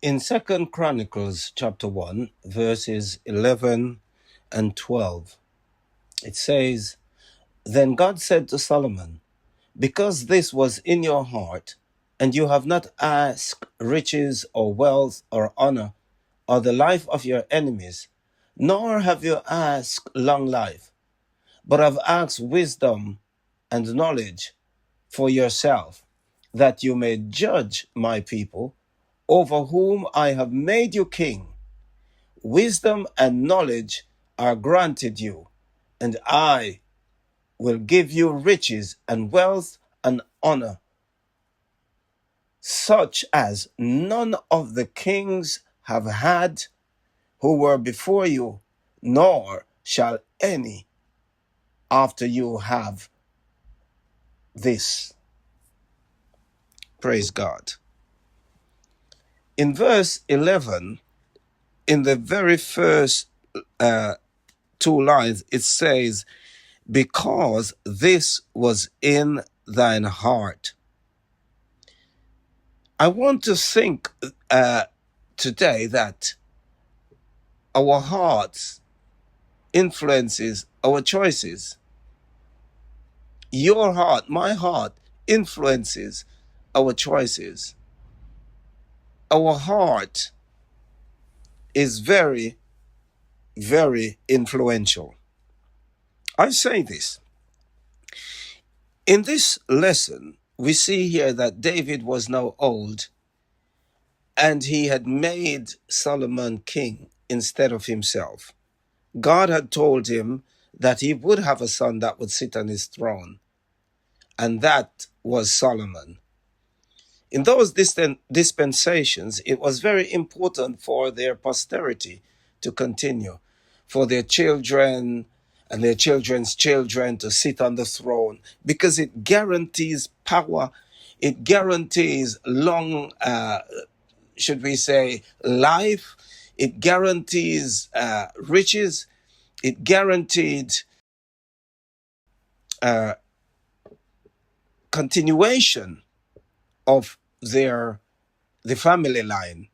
In Second Chronicles chapter 1, verses 11 and 12, it says, Then God said to Solomon, Because this was in your heart, and you have not asked riches or wealth or honor or the life of your enemies, nor have you asked long life, but have asked wisdom and knowledge for yourself, that you may judge my people, over whom I have made you king. Wisdom and knowledge are granted you, and I will give you riches and wealth and honor, such as none of the kings have had who were before you, nor shall any after you have this. Praise God. In verse 11, in the very first two lines, it says, Because this was in thine heart. I want to think today that our hearts influences our choices. Your heart, my heart, influences our choices. Our heart is very, very influential. I say this. In this lesson, we see here that David was now old and he had made Solomon king instead of himself. God had told him that he would have a son that would sit on his throne, and that was Solomon. In those dispensations, it was very important for their posterity to continue, for their children and their children's children to sit on the throne, because it guarantees power, it guarantees long, should we say, life, it guarantees riches, it guaranteed continuation of the family line.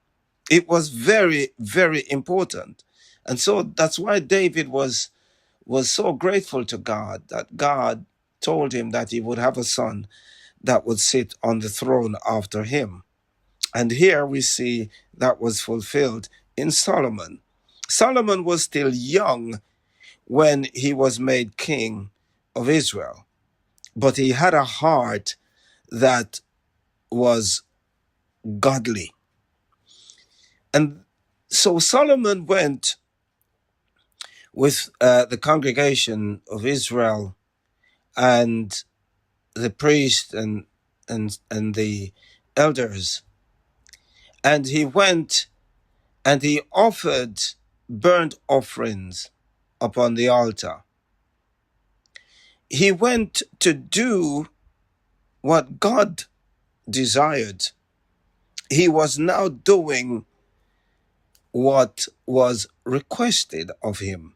It was very, very important. And so that's why David was so grateful to God that God told him that he would have a son that would sit on the throne after him. And here we see that was fulfilled in Solomon. Solomon was still young when he was made king of Israel, but he had a heart that was godly. And so Solomon went with the congregation of Israel and the priests and the elders, and he went and he offered burnt offerings upon the altar. He went to do what God desired. He was now doing what was requested of him.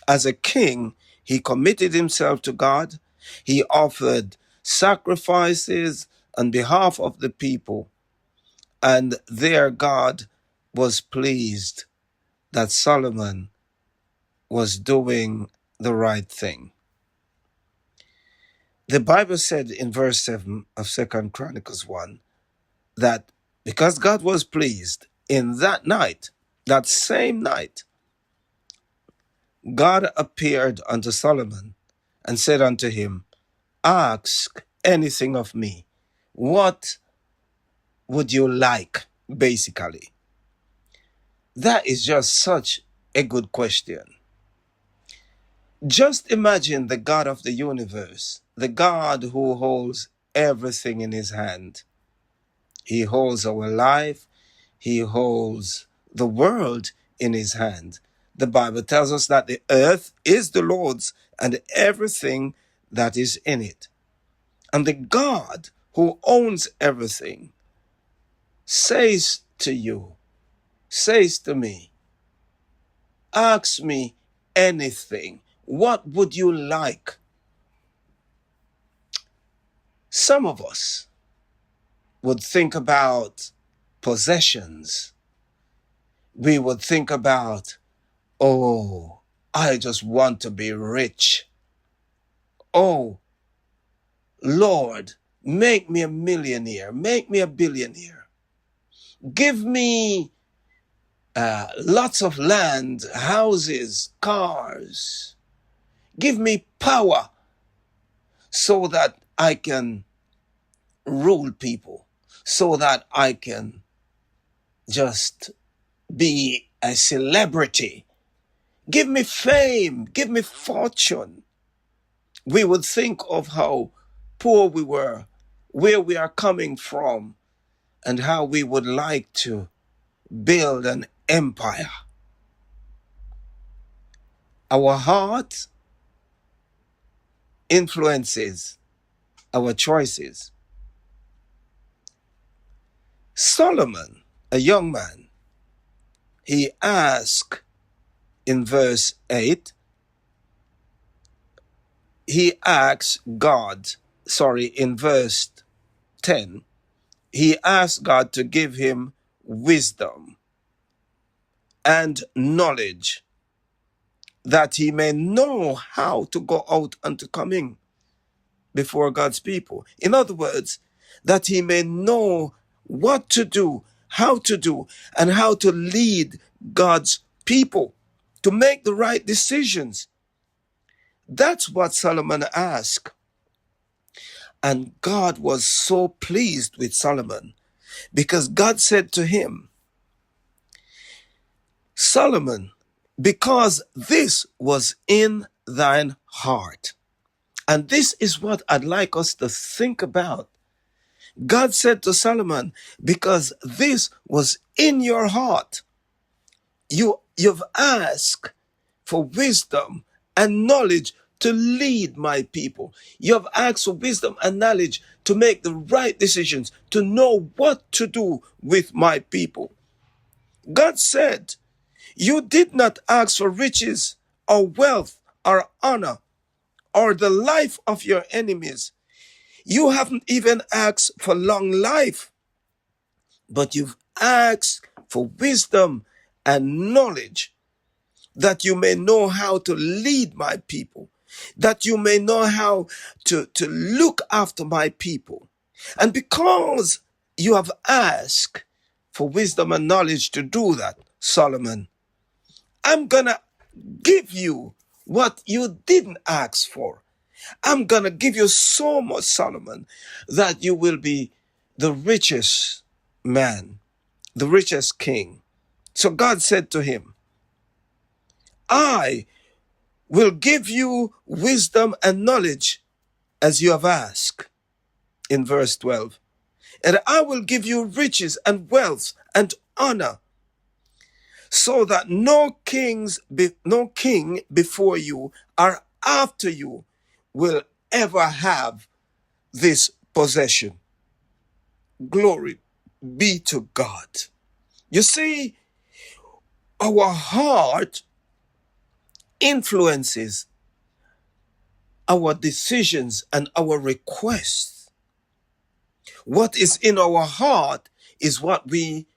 As a king, he committed himself to God. He offered sacrifices on behalf of the people. And there God was pleased that Solomon was doing the right thing. The Bible said in verse 7 of 2 Chronicles 1 that because God was pleased in that night, that same night, God appeared unto Solomon and said unto him, Ask anything of me. What would you like, basically? That is just such a good question. Just imagine the God of the universe, the God who holds everything in his hand. He holds our life. He holds the world in his hand. The Bible tells us that the earth is the Lord's and everything that is in it. And the God who owns everything says to you, says to me, ask me anything. What would you like? Some of us would think about possessions. we would think about, oh, I just want to be rich. Oh, Lord, make me a millionaire, make me a billionaire. Give me lots of land, houses, cars. Give me power so that I can rule people, so that I can just be a celebrity. Give me fame, give me fortune. We would think of how poor we were, where we are coming from, and how we would like to build an empire. Our heart influences our choices. Solomon, a young man, he asked in verse 8, he asks God, in verse 10, he asked God to give him wisdom and knowledge that he may know how to go out and to come in before God's people. In other words, that he may know what to do, how to do, and how to lead God's people to make the right decisions. That's what Solomon asked. And God was so pleased with Solomon because God said to him, Solomon, because this was in thine heart. And this is what I'd like us to think about. God said to Solomon, because this was in your heart, you've asked for wisdom and knowledge to lead my people. You have asked for wisdom and knowledge to make the right decisions, to know what to do with my people. God said, you did not ask for riches or wealth or honor or the life of your enemies. You haven't even asked for long life, but you've asked for wisdom and knowledge that you may know how to lead my people, that you may know how to look after my people. And because you have asked for wisdom and knowledge to do that, Solomon, I'm going to give you what you didn't ask for. I'm going to give you so much, Solomon, that you will be the richest man, the richest king. So God said to him, I will give you wisdom and knowledge as you have asked, in verse 12. And I will give you riches and wealth and honor, so that no king before you or after you will ever have this possession. Glory be to God. You see, our heart influences our decisions and our requests. What is in our heart is what we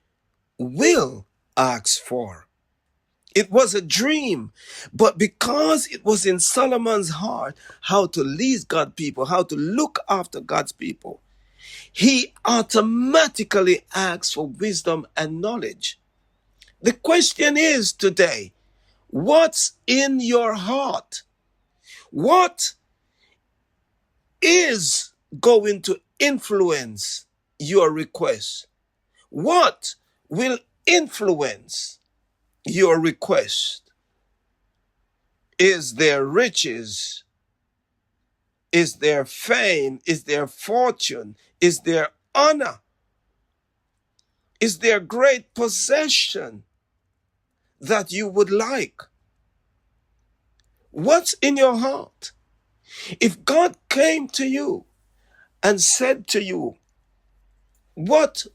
will ask for. It was a dream, but because it was in Solomon's heart how to lead God's people, how to look after God's people, he automatically asks for wisdom and knowledge. The question is today, what's in your heart? What is going to influence your request? What will influence your request? Is there riches? Is there fame? Is there fortune? Is there honor? Is there great possession that you would like? What's in your heart? If God came to you and said to you, what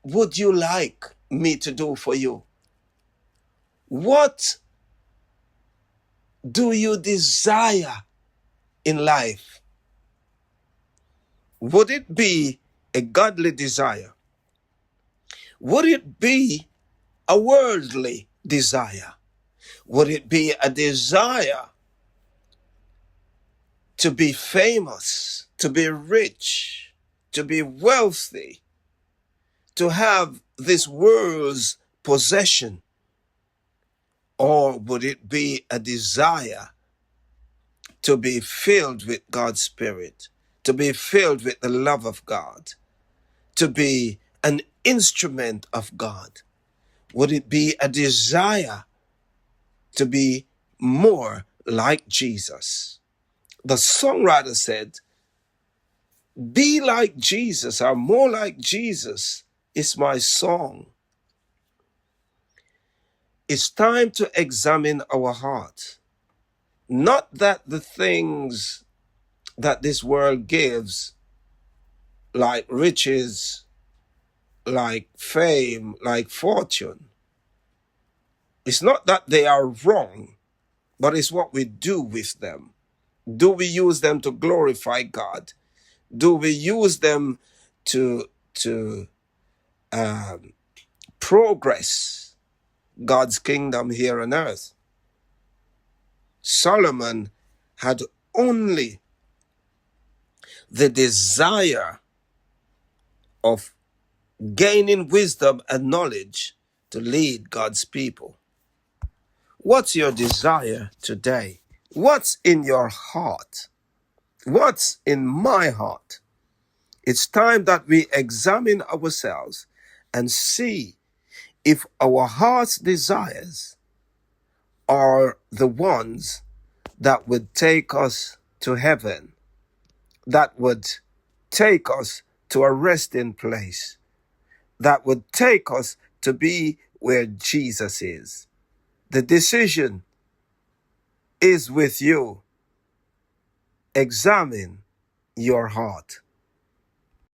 would you like me to do for you? What do you desire in life? Would it be a godly desire? Would it be a worldly desire? Would it be a desire to be famous, to be rich, to be wealthy, to have this world's possession? Or would it be a desire to be filled with God's Spirit, to be filled with the love of God, to be an instrument of God? Would it be a desire to be more like Jesus? The songwriter said, "Be like Jesus, or more like Jesus is my song." It's time to examine our heart. Not that the things that this world gives, like riches, like fame, like fortune, it's not that they are wrong, but it's what we do with them. Do we use them to glorify God? Do we use them to progress God's kingdom here on earth? Solomon had only the desire of gaining wisdom and knowledge to lead God's people. What's your desire today? What's in your heart? What's in my heart? It's time that we examine ourselves and see if our heart's desires are the ones that would take us to heaven, that would take us to a resting place, that would take us to be where Jesus is. The decision is with you. Examine your heart.